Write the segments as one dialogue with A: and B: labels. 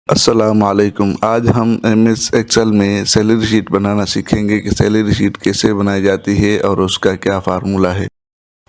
A: अस्सलाम वालेकुम। आज हम एमएस एक्सेल में सैलरी शीट बनाना सीखेंगे कि सैलरी शीट कैसे बनाई जाती है और उसका क्या फार्मूला है।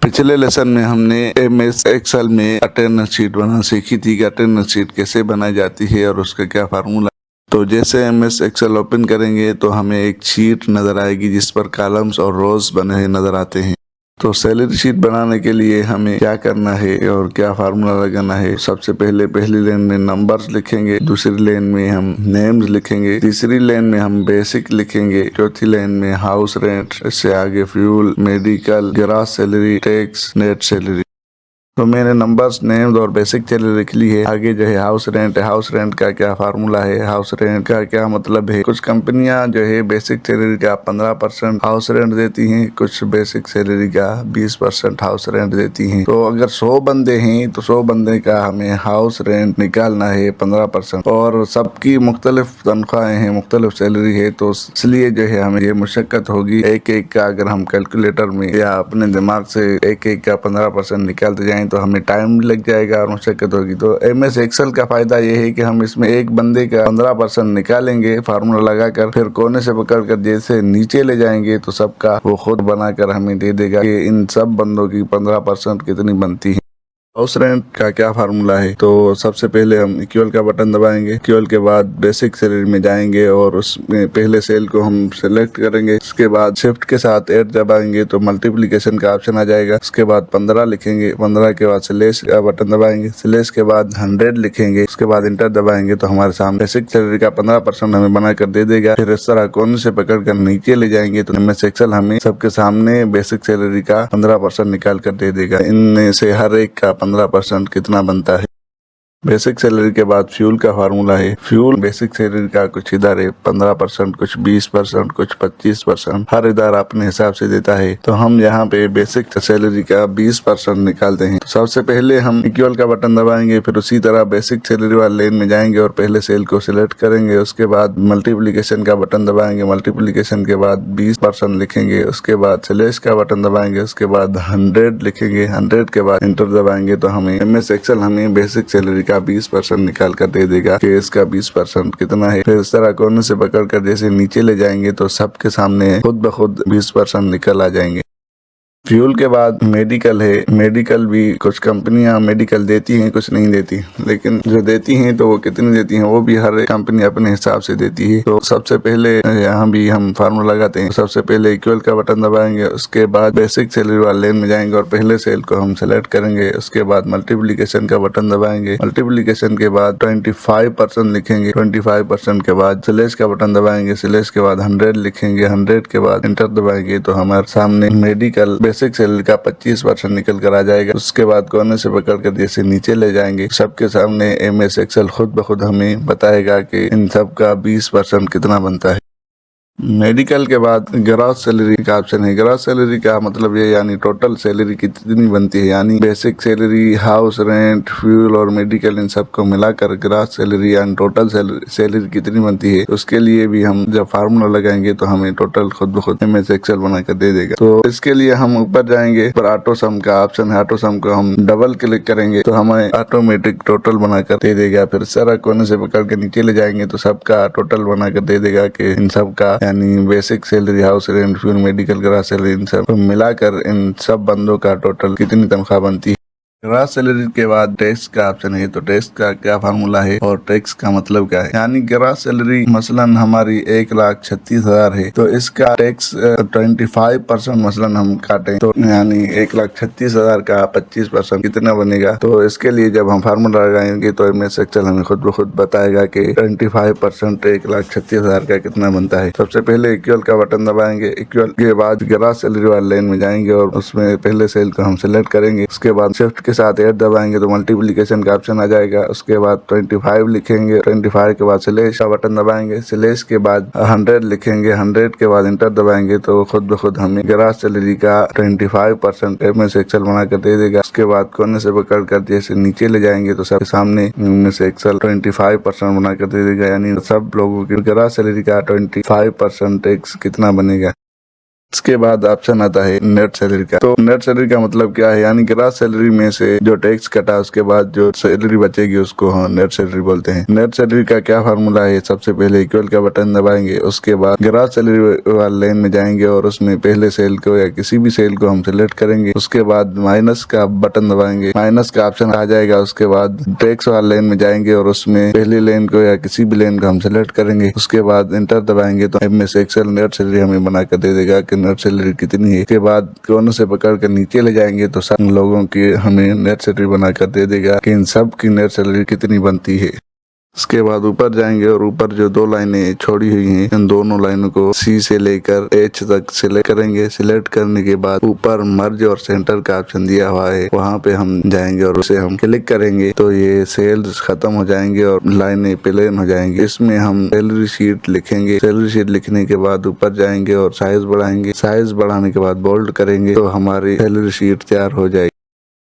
A: पिछले लेसन में हमने एमएस एक्सेल में अटेंडेंस शीट बनाना सीखी थी कि अटेंडेंस शीट कैसे बनाई जाती है और उसका क्या फार्मूला। तो जैसे एमएस एक्सेल ओपन करेंगे तो हमें एक शीट नज़र आएगी जिस पर कॉलम्स और रोज बने हुए नज़र आते हैं। तो सैलरी शीट बनाने के लिए हमें क्या करना है और क्या फार्मूला लगाना है। सबसे पहले पहली लाइन में नंबर्स लिखेंगे, दूसरी लाइन में हम नेम्स लिखेंगे, तीसरी लाइन में हम बेसिक लिखेंगे, चौथी लाइन में हाउस रेंट, इससे आगे fuel, medical, gross salary, tax, net salary. तो मैंने नंबर्स, नेम्स और बेसिक सैलरी लिख ली है। आगे जो है हाउस रेंट है, हाउस रेंट का क्या फार्मूला है, हाउस रेंट का क्या मतलब है। कुछ कंपनियां जो है बेसिक सैलरी का 15% हाउस रेंट देती हैं, कुछ बेसिक सैलरी का 20% हाउस रेंट देती हैं। तो अगर 100 बंदे हैं तो 100 बंदे का हमें हाउस रेंट निकालना है 15%। और सबकी मुख्तलिफ तनख्वाहें हैं, मुख्तलिफ सैलरी है, तो इसलिए जो है हमें ये मुशक्कत होगी एक एक का अगर हम कैलकुलेटर में या अपने दिमाग से एक एक का 15% निकालते जाएं तो हमें टाइम लग जाएगा और मुशक्कत होगी। तो एमएस एक्सेल का फायदा ये है कि हम इसमें एक बंदे का 15% निकालेंगे फार्मूला लगाकर, फिर कोने से पकड़कर जैसे नीचे ले जाएंगे तो सबका वो खुद बनाकर हमें दे देगा कि इन सब बंदों की 15% कितनी बनती है। हाउस रेंट का क्या फार्मूला है। तो सबसे पहले हम इक्वल का बटन दबाएंगे, इक्वल के बाद बेसिक सैलरी में जाएंगे और उसमें पहले सेल को हम सेलेक्ट करेंगे। उसके बाद शिफ्ट के साथ ऐड दबाएंगे तो मल्टीप्लिकेशन का ऑप्शन आ जाएगा। उसके बाद 15 लिखेंगे, 15 के बाद स्लैश का बटन दबाएंगे, स्लैश के बाद 100 लिखेंगे, उसके बाद इंटर दबाएंगे तो हमारे सामने बेसिक सैलरी का 15% हमें बनाकर दे देगा। फिर इस तरह कोने से पकड़ कर नीचे ले जाएंगे तो एमएस एक्सेल हमें सबके सामने बेसिक सैलरी का 15% निकाल कर दे देगा। इनमें से हर एक का 15% कितना बनता है। बेसिक सैलरी के बाद फ्यूल का फार्मूला है। फ्यूल बेसिक सैलरी का कुछ इधर है 15%, कुछ 20%, कुछ 25%, हर इदारा अपने हिसाब से देता है। तो हम यहाँ पे बेसिक सैलरी का 20% निकालते हैं। तो सबसे पहले हम इक्वल का बटन दबाएंगे, फिर उसी तरह बेसिक सैलरी वाले लेन में जाएंगे और पहले सेल को सिलेक्ट करेंगे। उसके बाद मल्टीप्लिकेशन का बटन दबाएंगे, मल्टीप्लिकेशन के बाद 20% लिखेंगे, उसके बाद स्लैश का बटन दबाएंगे, उसके बाद 100 लिखेंगे, 100 के बाद इंटर दबाएंगे तो हमें एमएस एक्सेल हमें बेसिक सैलरी का 20% निकाल कर दे देगा कि इसका 20% कितना है। फिर इस तरह कोने से पकड़ कर जैसे नीचे ले जाएंगे तो सबके सामने खुद ब खुद 20% निकल आ जाएंगे। फ्यूल के बाद मेडिकल है। मेडिकल भी कुछ कंपनियां मेडिकल देती हैं, कुछ नहीं देती, लेकिन जो देती हैं तो वो कितनी देती हैं वो भी हर कंपनी अपने हिसाब से देती है। तो सबसे पहले यहाँ भी हम फार्मूला लगाते हैं। सबसे पहले इक्वल का बटन दबाएंगे, उसके बाद बेसिक सैलरी वाले लेन में जाएंगे और पहले सेल को हम सेलेक्ट करेंगे। उसके बाद मल्टीप्लिकेशन का बटन दबाएंगे, मल्टीप्लिकेशन के बाद 25% लिखेंगे, 25% के बाद स्लैश का बटन दबाएंगे, स्लैश के बाद 100 लिखेंगे, 100 के बाद इंटर दबाएंगे तो हमारे सामने मेडिकल बेसिक सैलरी का 25% निकल कर आ जाएगा। उसके बाद कोने से पकड़ कर जैसे नीचे ले जाएंगे सबके सामने एमएस एक्सेल खुद ब खुद हमें बताएगा कि इन सब का 20% कितना बनता है। मेडिकल के बाद ग्रॉस सैलरी का ऑप्शन है। ग्रॉस सैलरी का मतलब ये यानी टोटल सैलरी कितनी बनती है, यानी basic salary, house rent, fuel और मेडिकल इन सबको मिलाकर ग्रॉस सैलरी यानी टोटल सैलरी कितनी बनती है। उसके लिए भी हम जब फार्मूला लगाएंगे तो हमें टोटल खुद ब खुद एमएस एक्सेल बनाकर दे देगा। तो इसके लिए हम ऊपर जाएंगे, पर ऑटो सम का ऑप्शन है, ऑटो सम को हम डबल क्लिक करेंगे तो हमें ऑटोमेटिक टोटल बनाकर दे देगा। फिर सारा कोने से पकड़ के नीचे ले जाएंगे तो सबका टोटल बनाकर दे देगा कि इन सबका यानी basic salary, house rent, fuel, medical, gross salary in सब मिलाकर इन सब बंदों का टोटल कितनी तनख्वाह बनती है। ग्रॉस सैलरी के बाद टैक्स का ऑप्शन है। तो टैक्स का क्या फार्मूला है और टैक्स का मतलब क्या है। यानी ग्रॉस सैलरी मसलन हमारी 1,36,000 है तो इसका टैक्स 25% मसलन हम काटें तो यानी 1,36,000 का 25% कितना बनेगा। तो इसके लिए जब हम फार्मूला लगाएंगे तो एमएस एक्सेल हमें खुद ब खुद बताएगा कि 25% 1,36,000 का कितना बनता है। सबसे पहले इक्वल का बटन दबाएंगे, इक्वल के बाद ग्रॉस सैलरी वाले लाइन में जाएंगे और उसमें पहले सेल को हम सिलेक्ट करेंगे। उसके बाद शिफ्ट के साथ ऐड दबाएंगे तो मल्टीप्लिकेशन का ऑप्शन आ जाएगा। उसके बाद 25 लिखेंगे, 25 के बाद स्लैश का बटन दबाएंगे, स्लैश के बाद 100 लिखेंगे, 100 के बाद इंटर दबाएंगे तो खुद ब खुद हमें ग्रॉस सैलरी का 25% एमएस एक्सेल बनाकर दे देगा। उसके बाद कोने से पकड़ कर जैसे नीचे ले जाएंगे तो सब सामने एमएस एक्सेल 25% बनाकर दे देगा, यानी सब लोगों की ग्रॉस सैलरी का 25% टैक्स कितना बनेगा। इसके बाद ऑप्शन आता है नेट सैलरी का। तो नेट सैलरी का मतलब क्या है, यानी ग्रॉस सैलरी में से जो टैक्स कटा उसके बाद जो सैलरी बचेगी उसको हम नेट सैलरी बोलते हैं। नेट सैलरी का क्या फार्मूला है, सबसे पहले इक्वल का बटन दबाएंगे, उसके बाद ग्रॉस सैलरी वाले लाइन में जाएंगे और उसमें पहले सेल को या किसी भी सेल को हम सिलेक्ट करेंगे। उसके बाद माइनस का बटन दबाएंगे, माइनस का ऑप्शन आ जाएगा। उसके बाद टैक्स वाले लाइन में जाएंगे और उसमें पहली लाइन को या किसी भी लाइन को हम सिलेक्ट करेंगे। उसके बाद इंटर दबाएंगे तो MS एक्सेल नेट सैलरी हमें बना कर दे देगा कि नेट सैलरी कितनी है। इसके बाद कोने से पकड़ कर नीचे ले जाएंगे तो सब लोगों की हमें नेट सैलरी बना कर दे देगा कि इन सब की नेट सैलरी कितनी बनती है। इसके बाद ऊपर जाएंगे और ऊपर जो दो लाइनें छोड़ी हुई हैं, इन दोनों लाइनों को C से लेकर H तक सिलेक्ट करेंगे। सिलेक्ट करने के बाद ऊपर मर्ज और सेंटर का ऑप्शन दिया हुआ है, वहाँ पे हम जाएंगे और उसे हम क्लिक करेंगे तो ये सेल्स खत्म हो जाएंगे और लाइनें प्लेन हो जाएंगी। इसमें हम सैलरी शीट लिखेंगे। सैलरी शीट लिखने के बाद ऊपर जाएंगे और साइज बढ़ाएंगे। साइज बढ़ाने के बाद बोल्ड करेंगे तो हमारी सैलरी शीट तैयार हो जाएगी।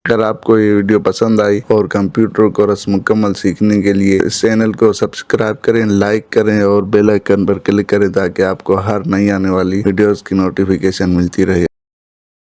A: अगर आपको ये वीडियो पसंद आई और कंप्यूटर कोर्स मुकम्मल सीखने के लिए इस चैनल को सब्सक्राइब करें, लाइक करें और बेल आइकन पर क्लिक करें ताकि आपको हर नई आने वाली वीडियोस की नोटिफिकेशन मिलती रहे।